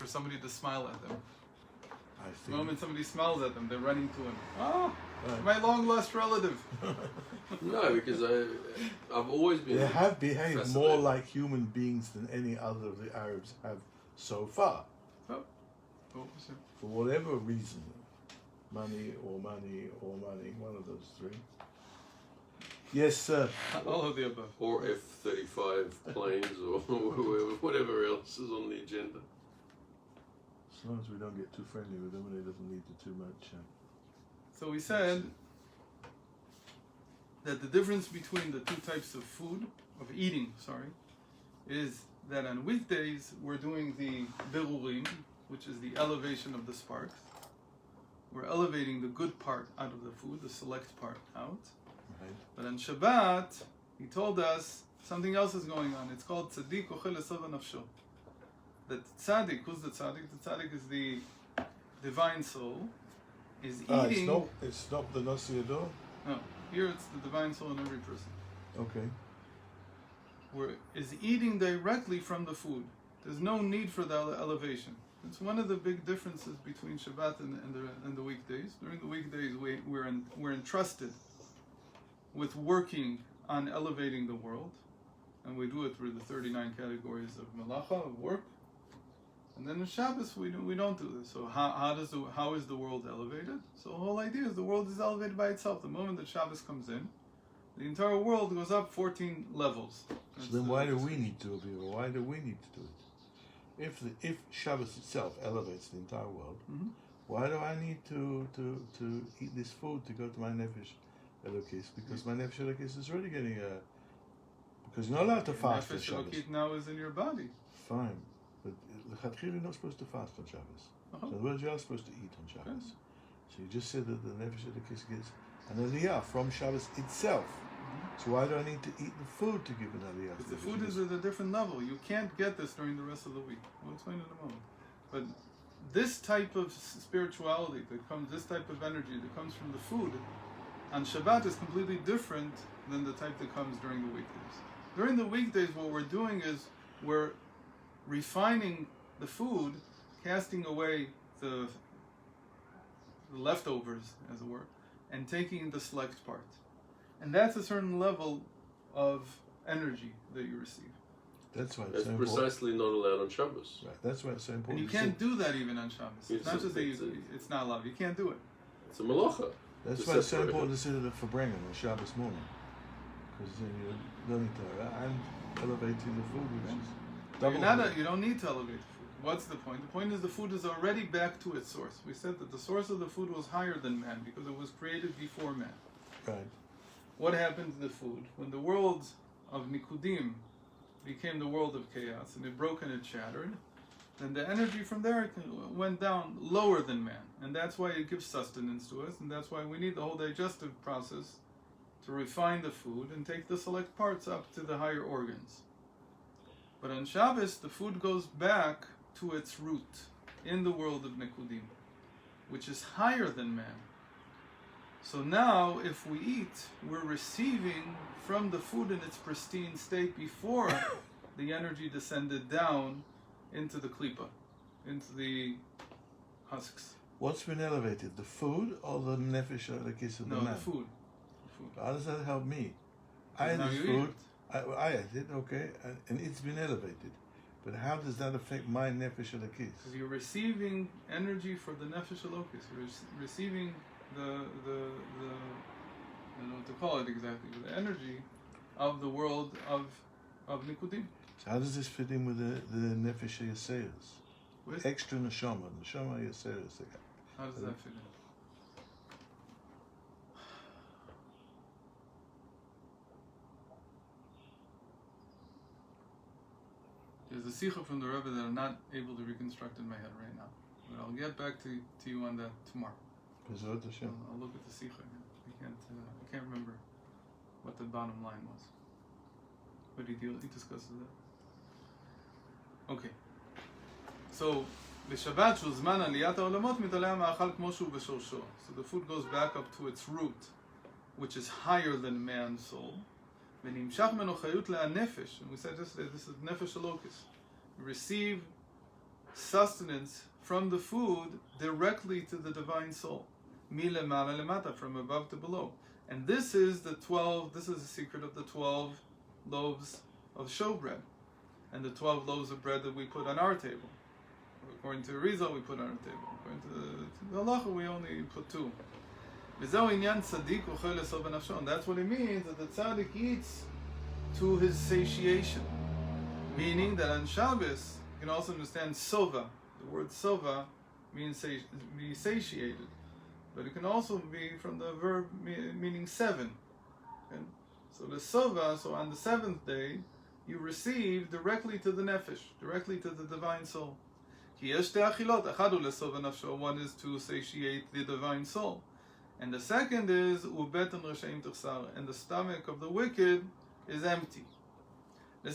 somebody to smile at them. I see. The moment somebody smiles at them, they're running to him. Oh, Right. my long-lost relative. No, because I've always been. They have behaved more fascinated. like human beings than any other of the Arabs have so far. Oh, what was it? For whatever reason. Money, one of those three. Yes, sir. All of the above. Or F-35 planes, or whatever else is on the agenda. As long as we don't get too friendly with them and it doesn't lead to too much. So we said that the difference between the two types of food, of eating, is that on weekdays we're doing the birurim, which is the elevation of the sparks. We're elevating the good part out of the food, the select part out. Right. But on Shabbat, he told us something else is going on. It's called tzaddik ochel esava nafsho. The tzaddik, who's the tzaddik? The tzaddik is the divine soul, is eating... It's not the Nasi Ador? No, here it's the divine soul in every person. Okay. Is eating directly from the food. There's no need for the elevation. It's one of the big differences between Shabbat and the weekdays. During the weekdays, we're entrusted with working on elevating the world, and we do it through the 39 categories of malacha, of work. And then in Shabbos, we don't do this. So how is the world elevated? So the whole idea is the world is elevated by itself. The moment that Shabbos comes in, the entire world goes up 14 levels. So then why do we need to do it? Why do we need to do it? If Shabbos itself elevates the entire world, why do I need to eat this food to go to my nefesh elokis? Because my nefesh elokis is already getting because you're not allowed to fast on Nefesh Shabbos. Elokit now is in your body. Fine, but you're not supposed to fast on Shabbos. So in other words, you are supposed to eat on Shabbos. So you just said that the nefesh elokis gets an aliyah from Shabbos itself. So why do I need to eat the food to give an aliyah? Because the food is at a different level. You can't get this during the rest of the week. We'll explain in a moment. But this type of spirituality that comes, this type of energy that comes from the food on Shabbat is completely different than the type that comes during the weekdays. During the weekdays, what we're doing is we're refining the food, casting away the leftovers, as it were, and taking the select part. And that's a certain level of energy that you receive. That's why it's That's so important. precisely not allowed on Shabbos. Right, that's why it's so important. And you can't do that even on Shabbos. It's not just that it's not allowed. You can't do it. It's a malacha. That's why it's so important to sit at the Farbrengen on Shabbos morning. Because then you're learning Torah and elevating the food, which is double. You don't need to elevate the food. What's the point? The point is the food is already back to its source. We said that the source of the food was higher than man because it was created before man. Right. What happened to the food? When the world of Nikudim became the world of chaos and it broke and it shattered, then the energy from there went down lower than man. And that's why it gives sustenance to us, and that's why we need the whole digestive process to refine the food and take the select parts up to the higher organs. But on Shabbos, the food goes back to its root in the world of Nikudim, which is higher than man. So now, if we eat, we're receiving from the food in its pristine state before the energy descended down into the klipa, into the husks. What's been elevated, the food or the nefesh elokis of the man? No, the food. How does that help me? I Now ate this you eat food, I ate it, okay, and it's been elevated. But how does that affect my nefesh elokis? Because you're receiving energy for the nefesh elokis. You're receiving the I don't know what to call it exactly, but the energy of the world of Nikudim. So how does this fit in with the nefesh yaseres? With? Extra neshama yaseres. How does that fit in? There's a sikha from the Rebbe that I'm not able to reconstruct in my head right now. But I'll get back to you on that tomorrow. I'll look at the sikha again. I can't remember what the bottom line was. But he discusses that. Okay. So, בשבת שהוא זמן עליית העולמות מתעלה המאכל כמו שהוא בשורשו. So the food goes back up to its root, which is higher than man's soul. ונמשך ממנו חיות לנפש. And we said yesterday, this is nefesh elokis. You receive sustenance from the food directly to the divine soul. Milemala lemata, from above to below. And this is the secret of the 12 loaves of showbread. And the 12 loaves of bread that we put on our table. According to Rizal, we put on our table. According to the halacha, we only put 2. And that's what it means, that the tzaddik eats to his satiation. Meaning that on Shabbos, you can also understand sova. The word sova means be satiated. But it can also be from the verb meaning 7. Okay? So the sova, so on the 7th day, you receive directly to the nefesh, directly to the divine soul. One is to satiate the divine soul. And the second is ubeten reshaim tuchsar, and the stomach of the wicked is empty. When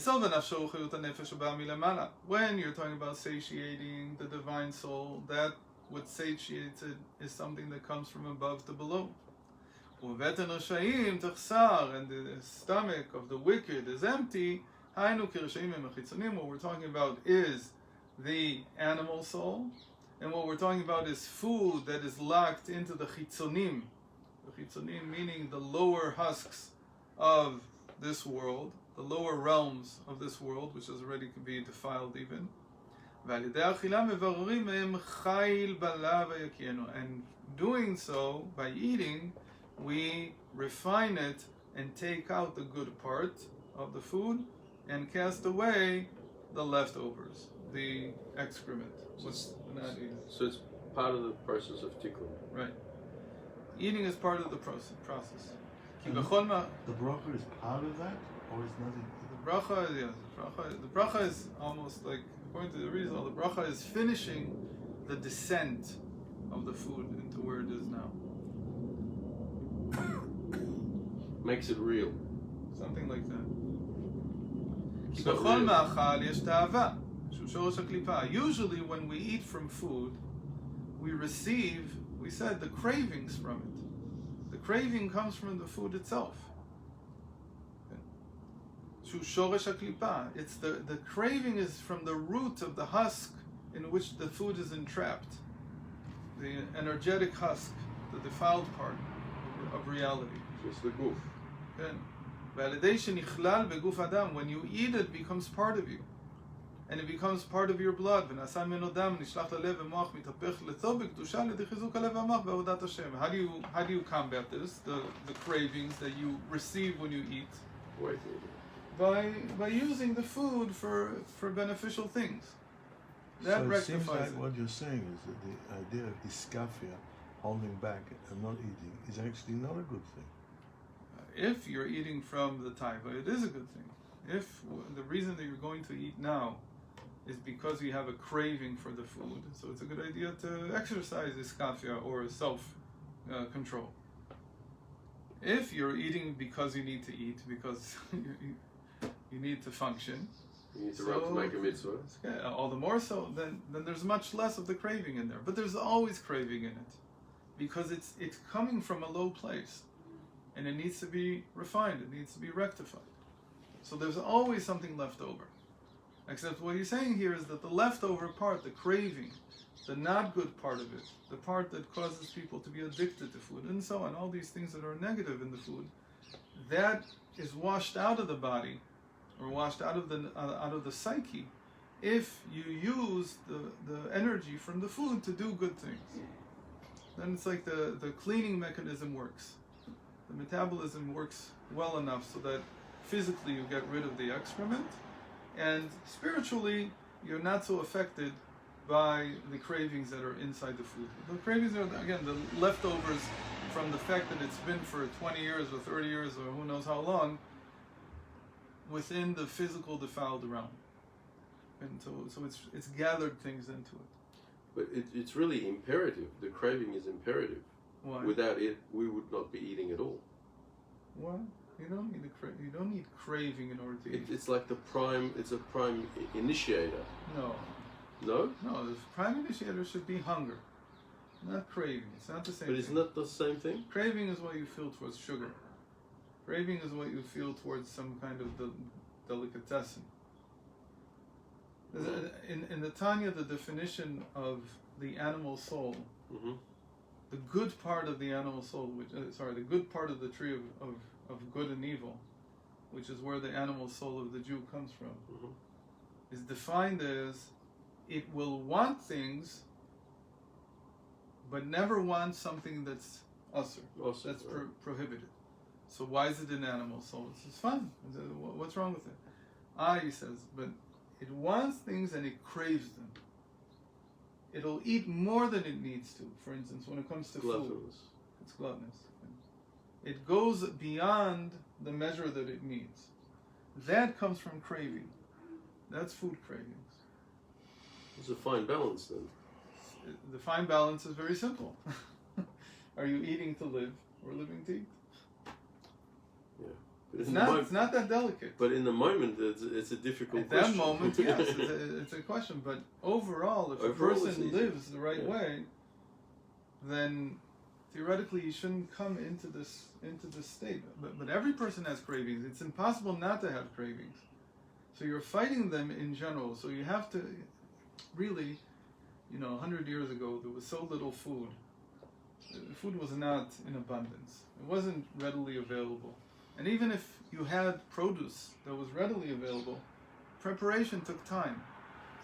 you're talking about satiating the divine soul, that what satiates it is something that comes from above to below. And the stomach of the wicked is empty. What we're talking about is the animal soul, and what we're talking about is food that is locked into the chitzonim. The chitzonim meaning the lower husks of this world, the lower realms of this world, which is already can be defiled even. And doing so, by eating, we refine it and take out the good part of the food and cast away the leftovers, the excrement. So it's part of the process of tikkun. Right. Eating is part of the process. The bracha is part of that, or is nothing? The bracha is almost like, according to the Rizal, the bracha is finishing the descent of the food into where it is now. Makes it real. Something like that. Usually when we eat from food, we receive, we said, the cravings from it. The craving comes from the food itself. It's the craving is from the root of the husk in which the food is entrapped. The energetic husk, the defiled part of reality. Just the goof. When you eat it, becomes part of you. And it becomes part of your blood. How do you combat this? The cravings that you receive when you eat? By using the food for beneficial things. That so it seems like it. what you're saying is that the idea of iskafia, holding back and not eating, is actually not a good thing. If you're eating from the taiva, it is a good thing. If the reason that you're going to eat now is because you have a craving for the food, so it's a good idea to exercise iskafia or self-control. If you're eating because you need to eat, because you need to function, you need to run to make a mitzvah. All the more so, then there's much less of the craving in there. But there's always craving in it, because it's coming from a low place. And it needs to be refined, it needs to be rectified. So there's always something left over. Except what he's saying here is that the leftover part, the craving, the not good part of it, the part that causes people to be addicted to food, and so on, all these things that are negative in the food, that is washed out of the body, or washed out of the psyche, if you use the energy from the food to do good things. Then it's like the cleaning mechanism works. The metabolism works well enough so that physically you get rid of the excrement, and spiritually you're not so affected by the cravings that are inside the food. The cravings are, again, the leftovers from the fact that it's been for 20 years or 30 years or who knows how long within the physical defiled realm. And so it's gathered things into it. But it's really imperative. The craving is imperative. Why? Without it, we would not be eating at all. Why? You don't need craving in order to eat. It's like it's a prime initiator. No. No? No, the prime initiator should be hunger, not craving. It's not the same thing. But isn't that the same thing? Craving is what you feel towards sugar. Craving is what you feel towards some kind of delicatessen. In the Tanya, the definition of the animal soul, the good part of the animal soul, the good part of the tree of good and evil, which is where the animal soul of the Jew comes from, is defined as it will want things, but never want something that's usher, that's prohibited. So why is it an animal soul? It's fun. What's wrong with it? He says, but it wants things and it craves them. It'll eat more than it needs to. For instance, when it comes to food, it's gluttonous. It goes beyond the measure that it needs. That comes from craving. That's food cravings. It's a fine balance then. The fine balance is very simple. Are you eating to live or living to eat? Yeah. It's not that delicate. But in the moment, it's a difficult question. At that moment, yes, it's a question. But overall, if a person lives the right way, then theoretically he shouldn't come into this state. But every person has cravings. It's impossible not to have cravings. So you're fighting them in general. So you have to really, 100 years ago, there was so little food. Food was not in abundance. It wasn't readily available. And even if you had produce that was readily available, preparation took time.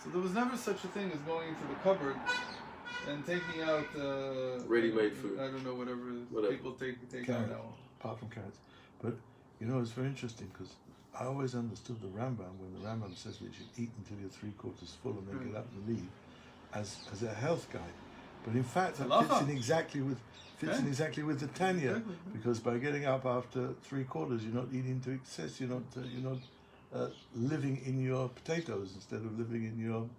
So there was never such a thing as going into the cupboard and taking out ready-made food. I don't know, whatever. People take out now. Apart from carrots. But, it's very interesting because I always understood the Rambam, when the Rambam says that you should eat until you're 3/4 full and then get up and leave, as a health guide. But in fact, that fits in exactly with the Tanya, because by getting up after 3/4, you're not eating to excess. You're not living in your potatoes instead of living in your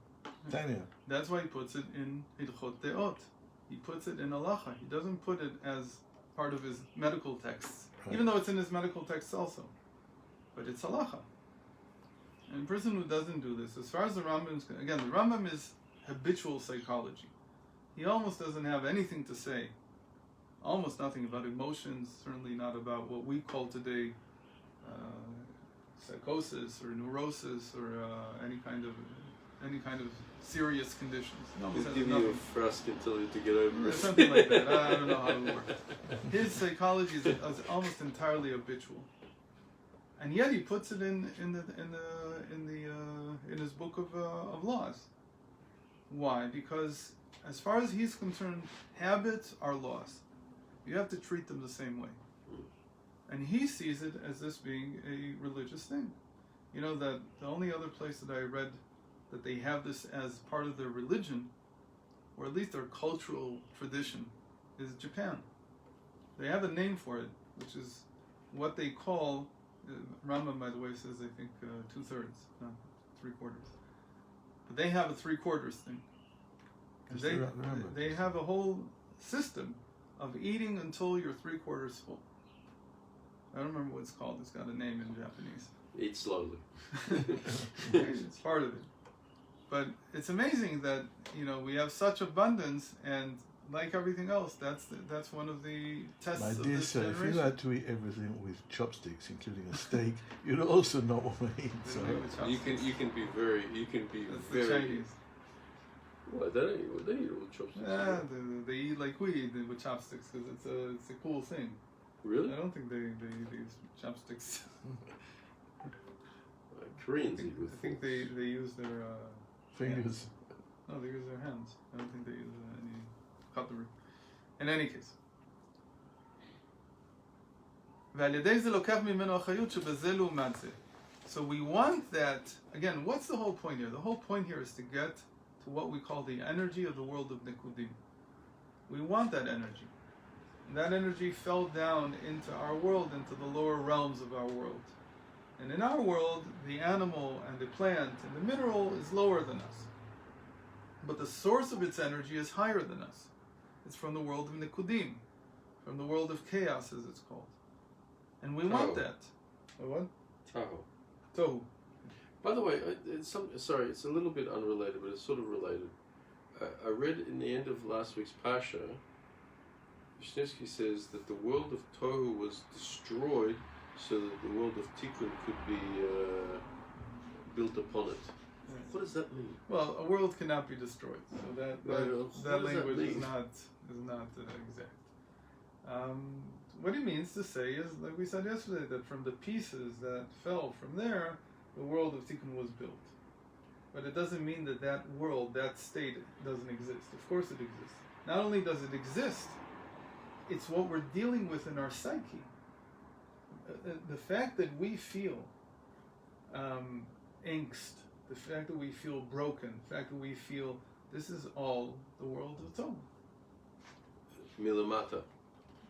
Tanya. That's why he puts it in Hilchot Deot. He puts it in Halacha. He doesn't put it as part of his medical texts, even though it's in his medical texts also. But it's Halacha. And a person who doesn't do this, as far as the Rambam is concerned, again, the Rambam is habitual psychology. He almost doesn't have anything to say, almost nothing about emotions, certainly not about what we call today psychosis or neurosis or any kind of serious conditions. He'll give you a Frask and tell you to get over it. Something like that. I don't know how it works. His psychology is almost entirely habitual, and yet he puts it in his book of laws. Why? Because as far as he's concerned, habits are laws. You have to treat them the same way. And he sees it as this being a religious thing. That the only other place that I read that they have this as part of their religion, or at least their cultural tradition, is Japan. They have a name for it, which is what they call, Rambam, by the way, says, I think, 2/3, not 3/4. But they have a 3/4 thing. They have a whole system of eating until you're 3/4 full. I don't remember what it's called. It's got a name in Japanese. Eat slowly. It's part of it. But it's amazing that we have such abundance, and like everything else, that's one of the tests of this generation. If you had to eat everything with chopsticks, including a steak, you'd also not want to eat. So you can be very. The Chinese. Well, they eat all chopsticks. Yeah, they eat like we eat with chopsticks because it's a cool thing. Really? I don't think they use chopsticks. Koreans eat with. I think they use their fingers. Hands. No, they use their hands. I don't think they use any cutlery. In any case. So we want that, again, what's the whole point here? The whole point here is to get to what we call the energy of the world of Nikudim. We want that energy. And that energy fell down into our world, into the lower realms of our world. And in our world, the animal and the plant and the mineral is lower than us. But the source of its energy is higher than us. It's from the world of Nikudim, from the world of chaos, as it's called. And we want that. What? Tohu. By the way, it's a little bit unrelated, but it's sort of related. I read in the end of last week's Pasha, Vishnesky says that the world of Tohu was destroyed so that the world of Tikkun could be built upon it What does that mean? Well, a world cannot be destroyed, so that What does language that is mean? not exact. What he means to say is, like we said yesterday, that from the pieces that fell from there, the world of Tikkun was built. But it doesn't mean that that world, that state, doesn't exist. Of course it exists. Not only does it exist, it's what we're dealing with in our psyche. The fact that we feel angst, the fact that we feel broken, the fact that we feel, this is all the world of Torah. Milamata.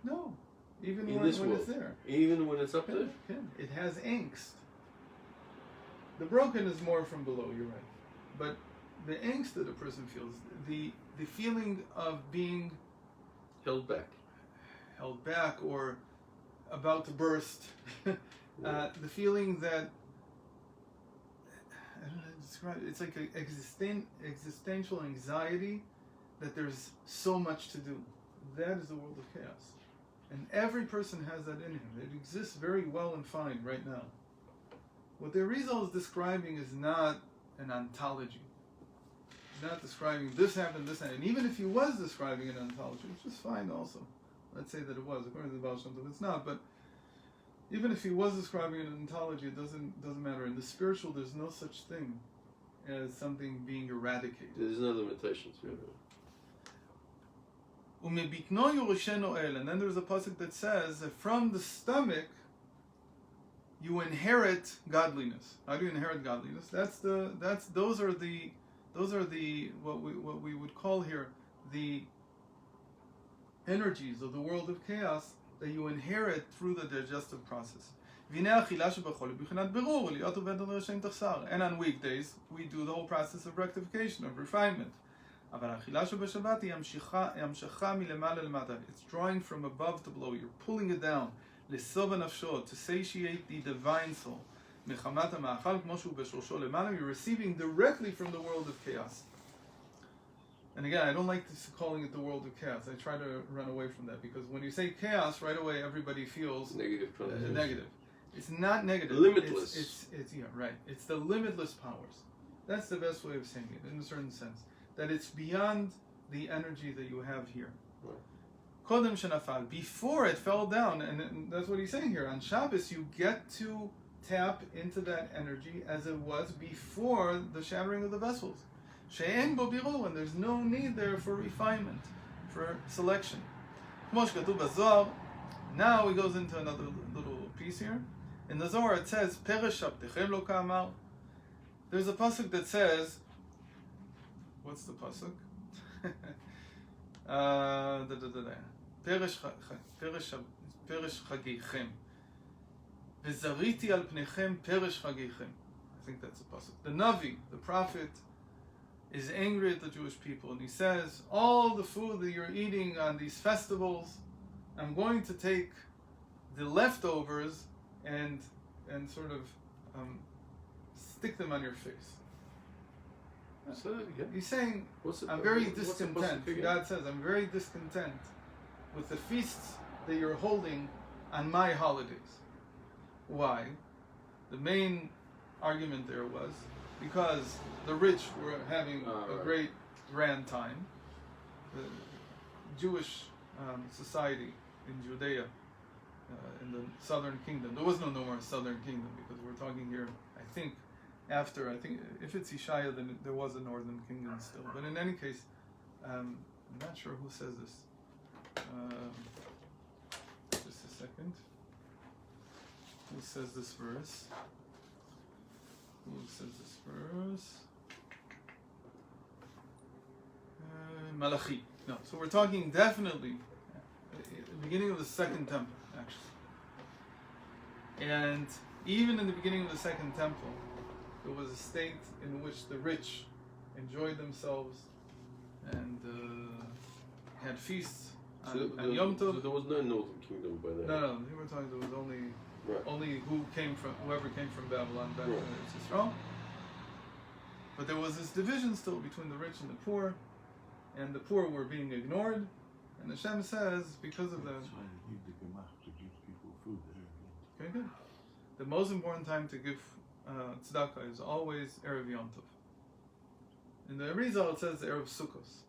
No, even In when this it's world. there. Even when it's up there? It has angst. The broken is more from below, you're right. But the angst that a person feels, the feeling of being Held back. held back or about to burst, the feeling that, I don't know how to describe it, it's like an existential anxiety that there's so much to do. That is the world of chaos. And every person has that in him. It exists very well and fine right now. What the Arizal is describing is not an ontology. He's not describing this happened, this happened. And even if he was describing an ontology, which is fine also. Let's say that it was, according to the Baal Shem Tov, it's not, but even if he was describing an ontology, it doesn't matter. In the spiritual, there's no such thing as something being eradicated. There's no limitations. And then there's a pasuk that says that from the stomach you inherit godliness. How do you inherit godliness? Those are the what we would call here the energies of the world of chaos that you inherit through the digestive process. And on weekdays we do the whole process of rectification, of refinement. It's drawing from above to below. You're pulling it down. To satiate the divine soul. You're receiving directly from the world of chaos. And again, I don't like this calling it the world of chaos. I try to run away from that because when you say chaos, right away everybody feels Negative. negative. It's not negative. Limitless. It's yeah, right. It's the limitless powers. That's the best way of saying it in a certain sense. That it's beyond the energy that you have here. Kodem shenafal, before it fell down, and that's what he's saying here. On Shabbos, you get to tap into that energy as it was before the shattering of the vessels. She'en bo biro, and there's no need there for refinement, for selection. Now he goes into another little piece here. In the Zohar it says, Peresh shabtechem lo ka'amar. There's a pasuk that says, what's the pasuk? Peresh chageichem. V'zariti al pnechem peresh chageichem. I think that's the pasuk. The Navi, the prophet, is angry at the Jewish people, and he says, all the food that you're eating on these festivals, I'm going to take the leftovers and sort of stick them on your face. Say that again. He's saying, I'm very discontent. God says, I'm very discontent with the feasts that you're holding on my holidays. Why? The main argument there was because the rich were having a great grand time. The Jewish society in Judea, in the southern kingdom, there was no more southern kingdom because we're talking here, I think if it's Yeshaya, then there was a northern kingdom still. But in any case, I'm not sure who says this. Just a second. Who says this verse? Malachi. No, so we're talking definitely the beginning of the second temple, actually. And even in the beginning of the second temple, there was a state in which the rich enjoyed themselves and had feasts on Yom Tov. So there was no northern kingdom by then. No, we were talking. There was only whoever came from Babylon back to Israel. But there was this division still between the rich and the poor were being ignored. And Hashem says, because of that. That's why they need the Gemach to give people food there. Okay, good. The most important time to give tzedakah is always Erev Yom Tov. In the Arizal it says Erev Sukkos.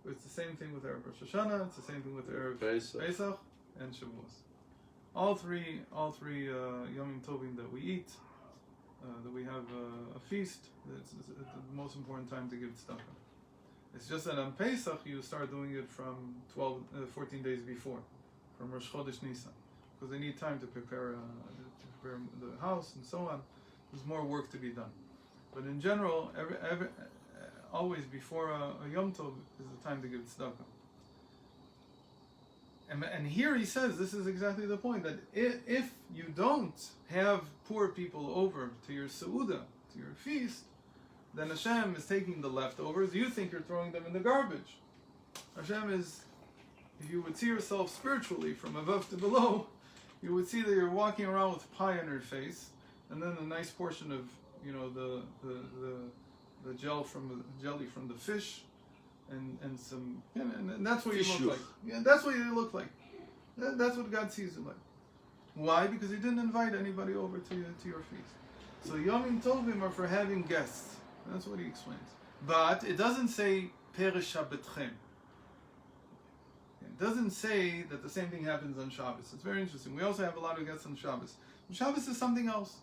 It's the same thing with Erev Rosh Hashanah. It's the same thing with Erev Pesach and Shavuos. All three Yomim Tovim that we eat, that we have a feast. It's the most important time to give tzedakah. It's just that on Pesach you start doing it from 14 days before, from Rosh Chodesh Nisan, because they need time to prepare the house and so on. There's more work to be done. But in general, always before a Yom Tov is the time to give tzedakah. And here he says, this is exactly the point, that if you don't have poor people over to your Seudah, to your feast, then Hashem is taking the leftovers. You think you're throwing them in the garbage. Hashem is, if you would see yourself spiritually from above to below, you would see that you're walking around with pie on your face, and then a nice portion of, the jelly from the fish, and some, and that's what you look like. Yeah, that's what you look like. That's what God sees you like. Why? Because He didn't invite anybody over to your feast. So Yomim Tovim are for having guests. That's what he explains. But it doesn't say Perish Shabbatchem. It doesn't say that the same thing happens on Shabbos. It's very interesting. We also have a lot of guests on Shabbos. And Shabbos is something else.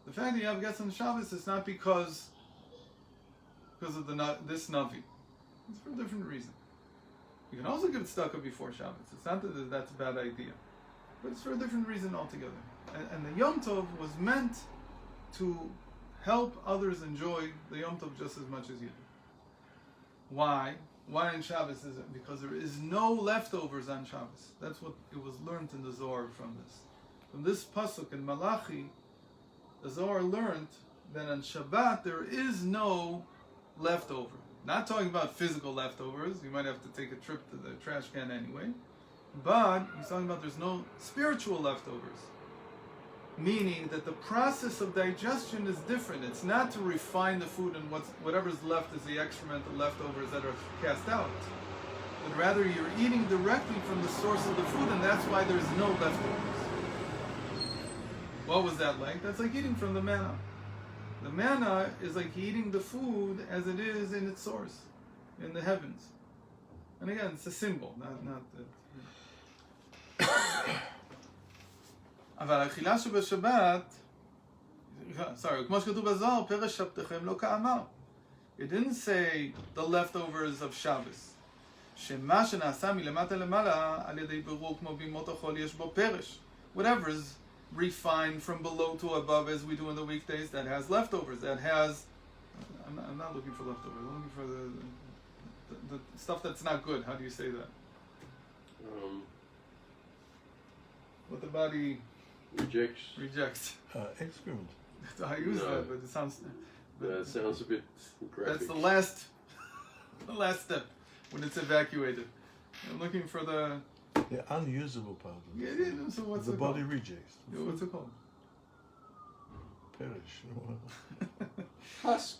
The fact that you have guests on Shabbos is not because of this Navi. It's for a different reason. You can also give tzedakah before Shabbos. It's not that that's a bad idea. But it's for a different reason altogether. And the Yom Tov was meant to help others enjoy the Yom Tov just as much as you do. Why? Why on Shabbos is it? Because there is no leftovers on Shabbos. That's what it was learned in the Zohar from this. From this pasuk in Malachi, the Zohar learned that on Shabbat there is no leftover. Not talking about physical leftovers. You might have to take a trip to the trash can anyway. But he's talking about there's no spiritual leftovers. Meaning that the process of digestion is different. It's not to refine the food and whatever's left is the excrement, the leftovers that are cast out. But rather you're eating directly from the source of the food, and that's why there's no leftovers. What was that like? That's like eating from the manna. The manna is like eating the food as it is in its source, in the heavens. And again, it's a symbol, not that. אבל האכילה שבשבת, כמו שכתוב בזוהר, פרש שבתכם לא כאמר. It didn't say the leftovers of Shabbos. שמה שנעשה מלמטה למעלה, על ידי בירור כמו בימות החול, יש בו פרש. Whatever is refined from below to above as we do in the weekdays, that has leftovers, that has, I'm not looking for leftovers, I'm looking for the stuff that's not good. How do you say that? What the body rejects. Excrement. I use that, but it sounds. That sounds a bit graphic. That's the last step when it's evacuated. I'm looking for the unusable part of it. Yeah, so what's the it body called? rejects. What's it called? Perish. Husk.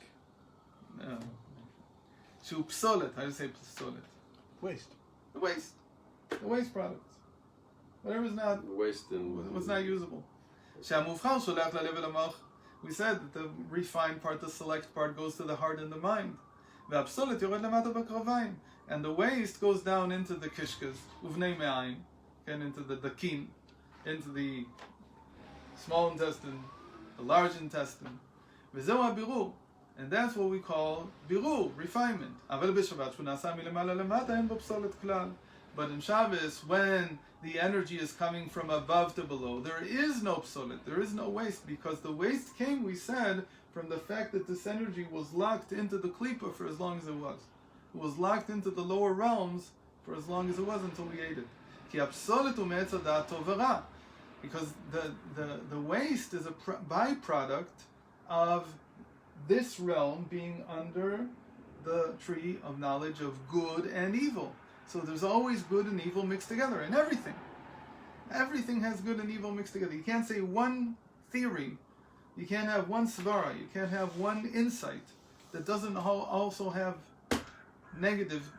No. Shu psolet. How do you say psolet? Waste. The waste products. Whatever's not Waste and what's not usable. We said that the refined part, the select part, goes to the heart and the mind. And the waste goes down into the kishkas, uvnei me'ayin, and into the dakin, into the small intestine, the large intestine. And that's what we call birur, refinement. But in Shabbos, when the energy is coming from above to below, there is no psolet, there is no waste, because the waste came, we said, from the fact that this energy was locked into the klipa for as long as it was. It was locked into the lower realms for as long as it was until we ate it. Because the waste is a byproduct of this realm being under the tree of knowledge of good and evil. So there's always good and evil mixed together in everything. Everything has good and evil mixed together. You can't say one theory, you can't have one svara, you can't have one insight that doesn't also have negative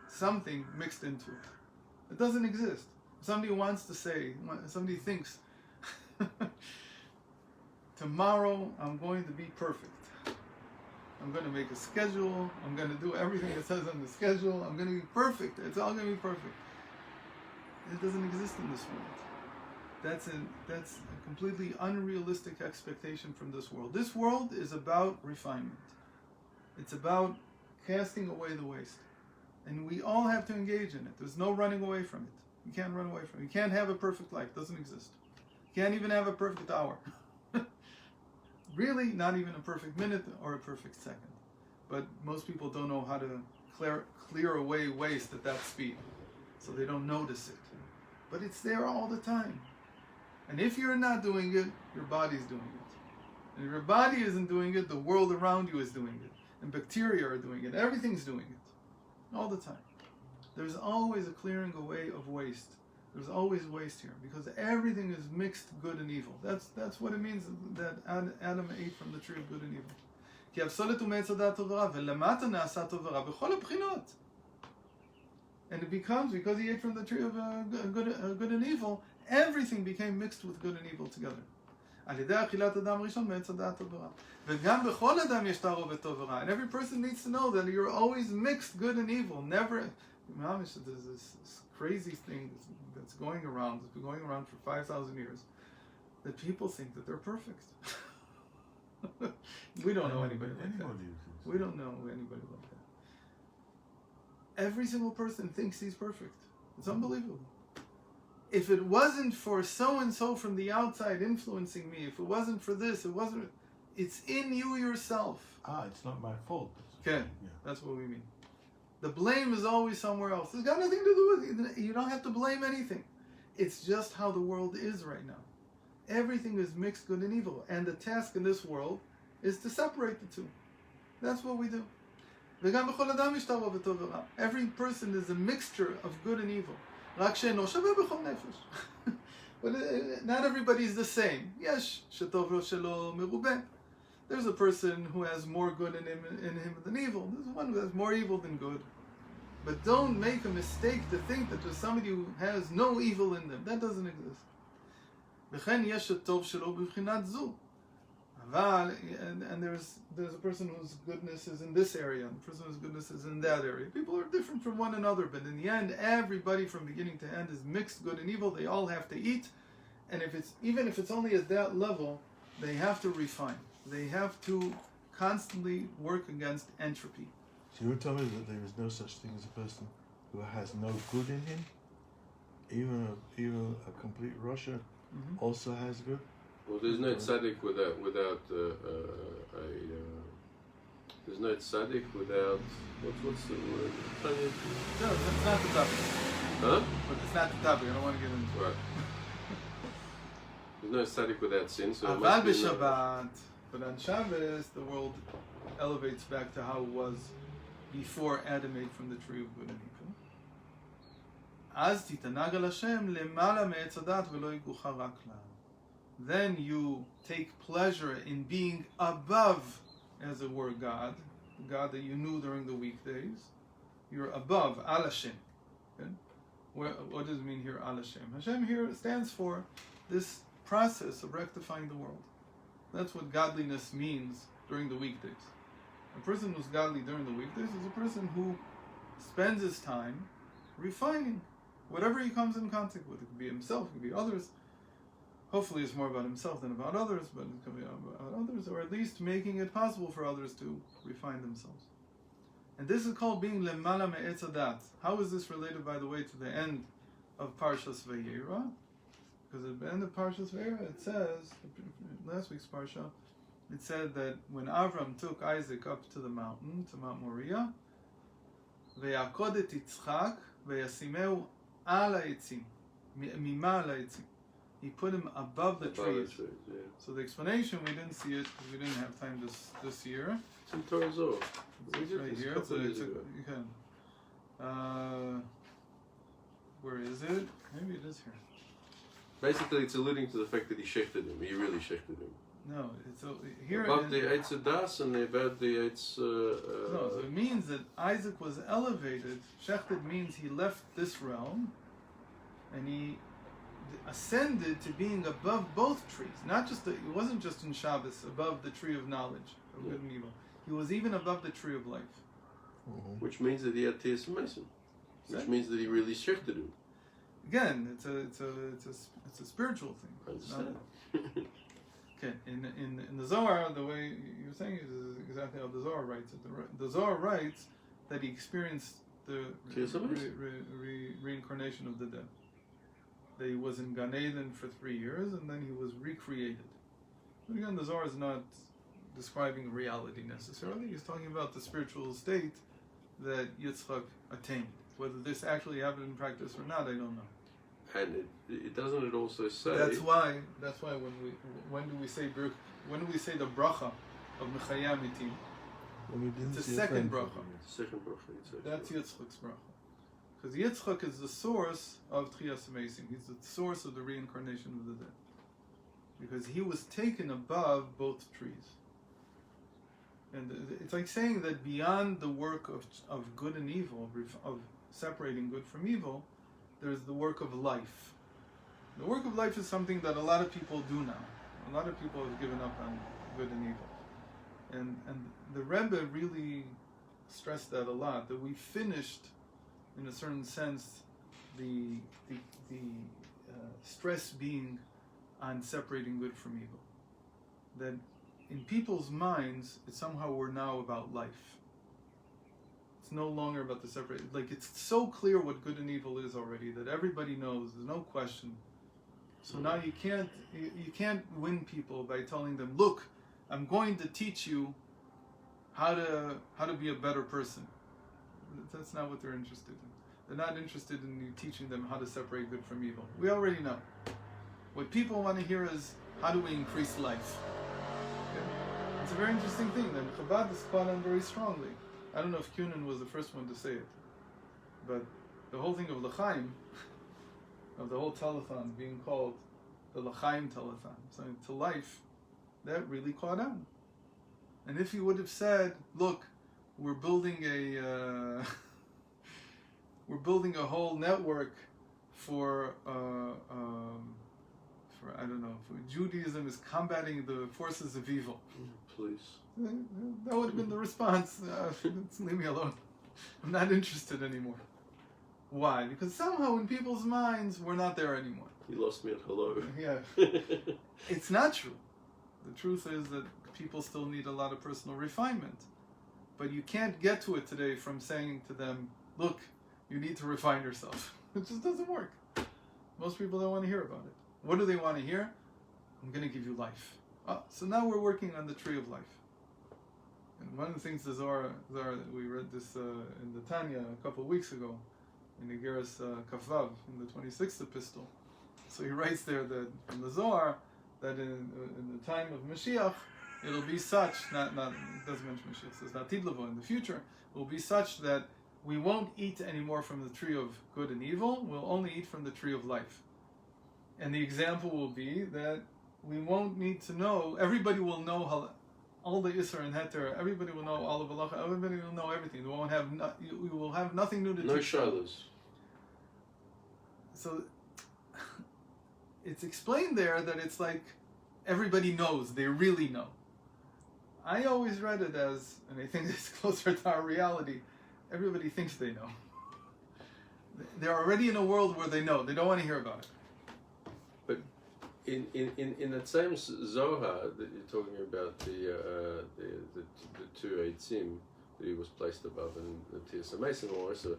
something mixed into it. It doesn't exist. Somebody wants to say, somebody thinks, tomorrow I'm going to be perfect. I'm going to make a schedule. I'm going to do everything it says on the schedule. I'm going to be perfect. It's all going to be perfect. It doesn't exist in this world. That's a completely unrealistic expectation from this world. This world is about refinement. It's about casting away the waste. And we all have to engage in it. There's no running away from it. You can't run away from it. You can't have a perfect life. It doesn't exist. You can't even have a perfect hour. Really, not even a perfect minute or a perfect second. But most people don't know how to clear away waste at that speed. So they don't notice it. But it's there all the time. And if you're not doing it, your body's doing it. And if your body isn't doing it, the world around you is doing it. And bacteria are doing it. Everything's doing it. All the time. There's always a clearing away of waste. There's always waste here. Because everything is mixed good and evil. That's what it means that Adam ate from the tree of good and evil. כי הפסולת הוא מעץ הדעת טוב ורע, ולמטה נעשה טוב ורע, בכל הבחינות. And it becomes, because he ate from the tree of good and evil, everything became mixed with good and evil together. על ידי אכילת אדם ראשון מעץ הדעת טוב ורע. וגם בכל אדם יש תערובת טוב ורע. And every person needs to know that you're always mixed good and evil. Never, there's this crazy thing that's going around, that's been going around for 5,000 years, that people think that they're perfect. We don't know anybody like that. We don't know anybody like that. Every single person thinks he's perfect. It's unbelievable. If it wasn't for so-and-so from the outside influencing me, if it wasn't for this, it's in you yourself. It's not my fault. Okay, that's what we mean. The blame is always somewhere else. It's got nothing to do with it. You don't have to blame anything. It's just how the world is right now. Everything is mixed good and evil. And the task in this world is to separate the two. That's what we do. Every person is a mixture of good and evil. But not everybody is the same. There's a person who has more good in him than evil. There's one who has more evil than good. But don't make a mistake to think that there's somebody who has no evil in them. That doesn't exist. And there's a person whose goodness is in this area, and a person whose goodness is in that area. People are different from one another, but in the end, everybody from beginning to end is mixed good and evil. They all have to eat, and even if it's only at that level, they have to refine. They have to constantly work against entropy. So you tell me that there is no such thing as a person who has no good in him? Even a complete Russia also has good? Well, there's no tzaddik without there's no tzaddik without what's the word? No, it's not the topic. Huh? But it's not the topic. I don't want to get into it. Right. There's no tzaddik without sin, so it Aval must be b'Shabbat, but on Shabbos the world elevates back to how it was before Adam ate from the tree of good and evil. אז תתענג על השם למעלה מעץ הדת ולא יגעוך רע כלל. Then you take pleasure in being above, as it were, God, the God that you knew during the weekdays. You're above, Al Hashem. Okay? What does it mean here, Al Hashem? Hashem here stands for this process of rectifying the world. That's what godliness means during the weekdays. A person who's godly during the weekdays is a person who spends his time refining whatever he comes in contact with. It could be himself, it could be others. Hopefully it's more about himself than about others, but it could be about others, or at least making it possible for others to refine themselves. And this is called being lemala me'etz hadat. How is this related, by the way, to the end of Parshas Vayera? Because at the end of Parshas Vayera, it says, last week's Parsha, it said that when Avram took Isaac up to the mountain, to Mount Moriah, ויעקוד את יצחק וישימהו על העצים, ממה על העצים. He put him above the trees. Yeah. So the explanation, we didn't see it because we didn't have time this year. It's in Torah Zohar. It's right here. You can. Where is it? Maybe it is here. Basically, it's alluding to the fact that he shechted him. He really shechted him. No, it's here. Above the Eitz Hadas and about the Eitz. No, so it means that Isaac was elevated. Shechted means he left this realm, and he ascended to being above both trees. Not just it wasn't just in Shabbos above the tree of knowledge of good and evil. He was even above the tree of life. Which means that he had Tias Mason. Which means that he really shifted him. Again, it's a spiritual thing. I understand. Okay, in the Zohar, the way you're saying it is exactly how the Zohar writes it. The Zohar writes that he experienced the reincarnation of the dead. That he was in Gan Eden for 3 years, and then he was recreated. But again, the Zohar is not describing reality necessarily. He's talking about the spiritual state that Yitzchak attained. Whether this actually happened in practice or not, I don't know. And it doesn't it also say That's why when do we say the bracha of Mechayei Mitim? It's the second bracha. Second bracha. That's Yitzchak's bracha. Because Yitzchak is the source of Tchias Mesim. He's the source of the reincarnation of the dead. Because he was taken above both trees. And it's like saying that beyond the work of good and evil, of separating good from evil, there's the work of life. The work of life is something that a lot of people do now. A lot of people have given up on good and evil. And the Rebbe really stressed that a lot, that we finished, in a certain sense, the stress being on separating good from evil. That in people's minds, it's somehow we're now about life. It's no longer about the separate. Like, it's so clear what good and evil is already that everybody knows. There's no question. So now you can't win people by telling them, look, I'm going to teach you how to be a better person. That's not what they're interested in. They're not interested in you teaching them how to separate good from evil. We already know. What people want to hear is, how do we increase life? Okay? It's a very interesting thing that Chabad is caught on very strongly. I don't know if Kunin was the first one to say it, but the whole thing of L'chaim, of the whole telethon being called the L'chaim telethon, so to life, that really caught on. And if you would have said, look, we're building a whole network for I don't know, for Judaism is combating the forces of evil. Please. That would have been the response. Leave me alone. I'm not interested anymore. Why? Because somehow in people's minds, we're not there anymore. You lost me at hello. Yeah. It's not true. The truth is that people still need a lot of personal refinement. But you can't get to it today from saying to them, look, you need to refine yourself. It just doesn't work. Most people don't want to hear about it. What do they want to hear? I'm going to give you life. So now we're working on the tree of life. And one of the things the Zohar we read this in the Tanya a couple of weeks ago, in Igeras Kafvav, in the 26th epistle. So he writes there that in the Zohar, that in the time of Mashiach, it'll be such, it doesn't mention Mashiach, it says Natid Lavo, in the future, it will be such that we won't eat anymore from the tree of good and evil, we'll only eat from the tree of life. And the example will be that we won't need to know, everybody will know all the Isser and Heter, everybody will know all of Allah, everybody will know everything. We will have nothing new to teach. No shadows. So it's explained there that it's like everybody knows, they really know. I always read it as, and I think it's closer to our reality, everybody thinks they know. They're already in a world where they know, they don't want to hear about it. But in that same Zohar that you're talking about, the two Eitzim that he was placed above and the Tias Mason also,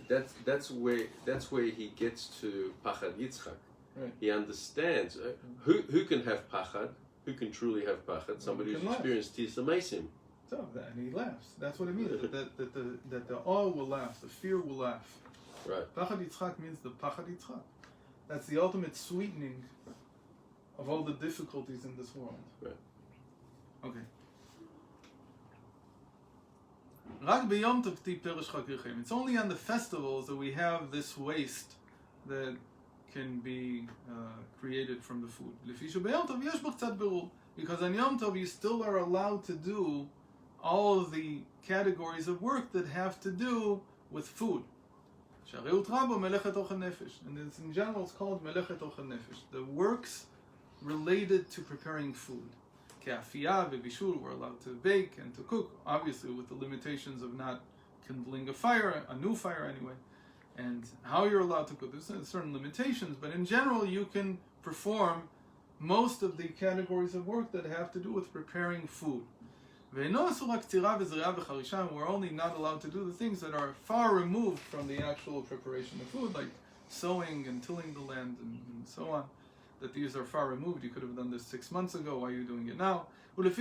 that's where he gets to Pachad Yitzchak. Right. He understands who can have Pachad, who can truly have Pachad, somebody who's experienced Tias Mason. So and he laughs. That's what it means. that the awe will laugh, the fear will laugh. Right. Pachad Yitzchak means the Pachad Yitzchak. That's the ultimate sweetening of all the difficulties in this world. Right. Okay. It's only on the festivals that we have this waste that can be created from the food. Because on Yom Tov you still are allowed to do all of the categories of work that have to do with food. And in general it's called Melechet Ochel Nefesh, the works related to preparing food. ke'afiyah ve'bishul, we're allowed to bake and to cook, obviously with the limitations of not kindling a fire, a new fire anyway, and how you're allowed to cook. There's certain limitations, but in general you can perform most of the categories of work that have to do with preparing food. We're only not allowed to do the things that are far removed from the actual preparation of food, like sowing and tilling the land and so on. That these are far removed. You could have done this 6 months ago. Why are you doing it now? And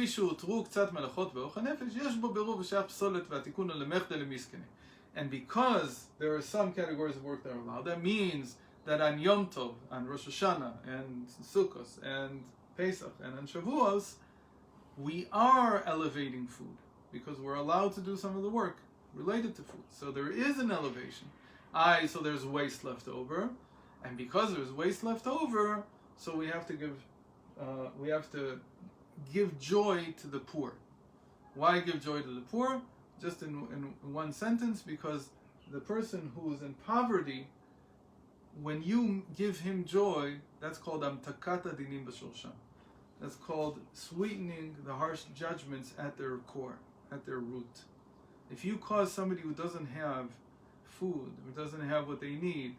because there are some categories of work that are allowed, that means that on Yom Tov, on Rosh Hashanah, and Sukkot, and Pesach, and on Shavuos, we are elevating food because we're allowed to do some of the work related to food. So there is an elevation. So there's waste left over, and because there's waste left over, so we have to give joy to the poor. Why give joy to the poor? Just in one sentence, because the person who is in poverty, when you give him joy, that's called amtakata dinim b'shorsham. That's called sweetening the harsh judgments at their core, at their root. If you cause somebody who doesn't have food, who doesn't have what they need,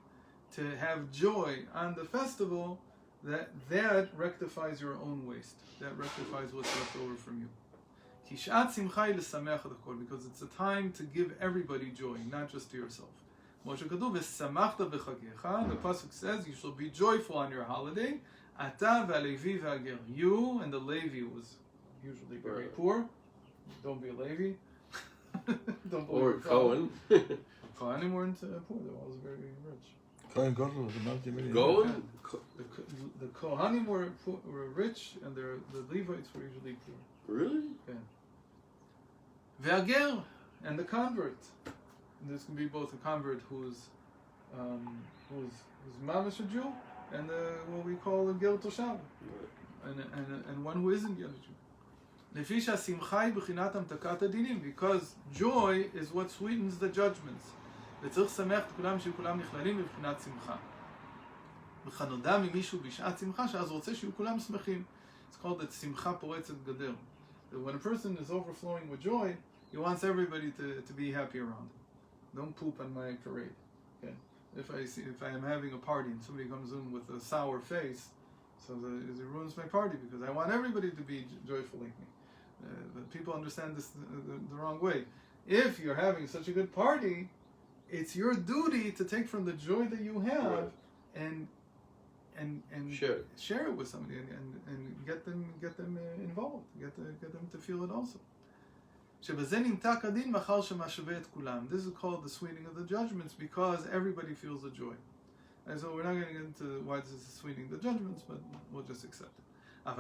to have joy on the festival, that rectifies your own waste. That rectifies what's left over from you. Because it's a time to give everybody joy, not just to yourself. The pasuk says you shall be joyful on your holiday. You and the Levi was usually very poor. Don't be a Levi. Or a Cohen. Kohanim weren't poor; they were always very rich. Kohen Gadol was a multi-millionaire. Cohen? The Kohanim were rich, and the Levites were usually poor. Really? Yeah. Ve'ager, and the convert. And this can be both a convert who's mamish a Jew, and what we call a ger toshav, and one who isn't yet a Jew. Because joy is what sweetens the judgments. It's called that simcha poretzet gader. That when a person is overflowing with joy, he wants everybody to be happy around him. Don't poop on my parade. Okay? If I am having a party and somebody comes in with a sour face, so it ruins my party because I want everybody to be joyful like me. But people understand this the wrong way. If you're having such a good party, it's your duty to take from the joy that you have and share it with somebody and get them involved, get them to feel it also. This is called the sweetening of the judgments because everybody feels the joy. And so we're not going to get into why this is sweetening the judgments, but we'll just accept it. But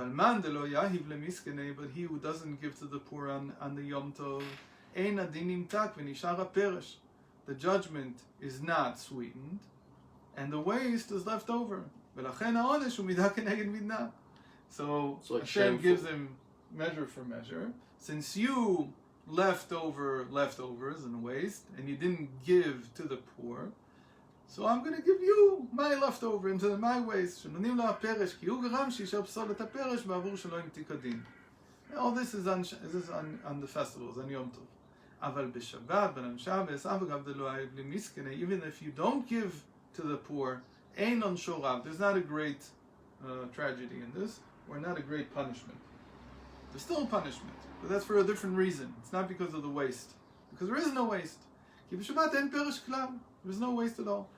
he who doesn't give to the poor on the Yom Tov, the judgment is not sweetened, and the waste is left over. So Hashem gives him measure for measure. Since you left over leftovers and waste, and you didn't give to the poor, so I'm going to give you my leftover into my waste. All this is on the festivals, on Yom Tov. Even if you don't give to the poor, there's not a great tragedy in this, or not a great punishment. There's still a punishment, but that's for a different reason. It's not because of the waste. Because there is no waste. There's no waste at all.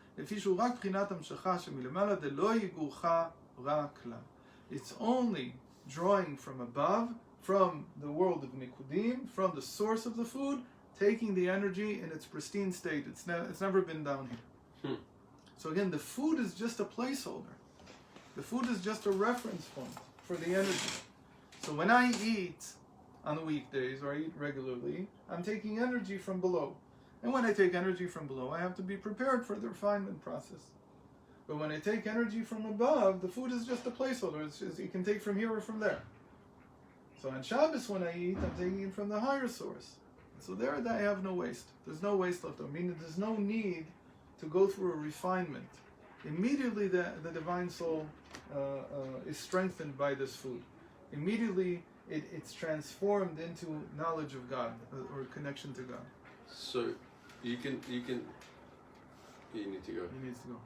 It's only drawing from above, from the world of Nikudim, from the source of the food, taking the energy in its pristine state. It's never been down here. So again, the food is just a placeholder. The food is just a reference point for the energy. So when I eat on the weekdays, or I eat regularly, I'm taking energy from below. And when I take energy from below, I have to be prepared for the refinement process. But when I take energy from above, the food is just a placeholder. You can take from here or from there. So on Shabbos, when I eat, I'm taking it from the higher source. So there I have no waste. There's no waste left over. Meaning there's no need to go through a refinement. Immediately the divine soul is strengthened by this food. Immediately it's transformed into knowledge of God or connection to God. So you need to go. He needs to go.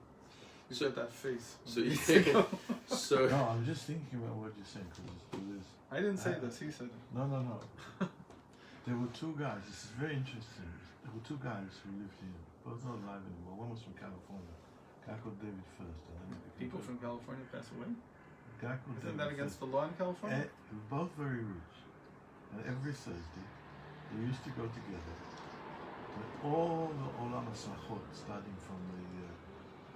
He's So- got that face. So He needs to go. So No, I'm just thinking about what you're saying because I didn't say this. He said it. no. There were two guys. This is very interesting. There were two guys who lived here. Both not alive anymore. One was from California. A guy called David first. And then People from California pass away. a guy called Isn't David that against first. the law in California? They were both very rich. And every Thursday, they used to go together. With all the Olam HaSachot, starting from the,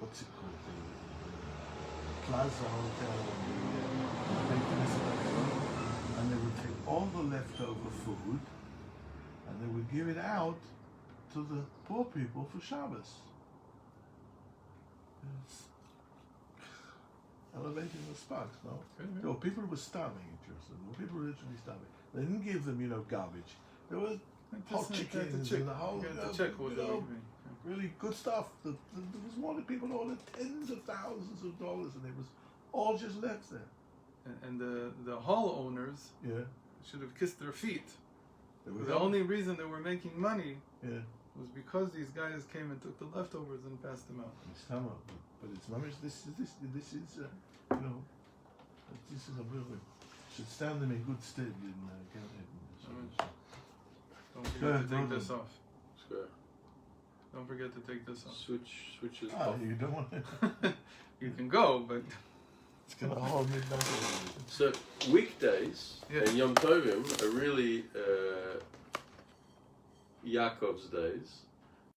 what's it called? The Plaza Hotel and the and they would take all the leftover food and they would give it out to the poor people for Shabbos. It's elevating the sparks, no? Okay. There were people who were starving in Jerusalem. There were people literally starving. They didn't give them, garbage. There was hot chickens and the whole, You got to check what they're eating. really good stuff. There was one of people who ordered tens of thousands of dollars, and it was all just left there. And the hall owners Yeah, should have kissed their feet. there was The only reason they were making money yeah. was because these guys came and took the leftovers and passed them out. It's summer, but it's not. This is this is a real. Should stand them in good stead in Don't Go forget ahead, to take brother. this off. square. Don't forget to take this off. Switches Ah, off. you don't want to. You can go, but It's gonna hold me down. So weekdays Yeah. and Yom Tovim are really Yaakov's days.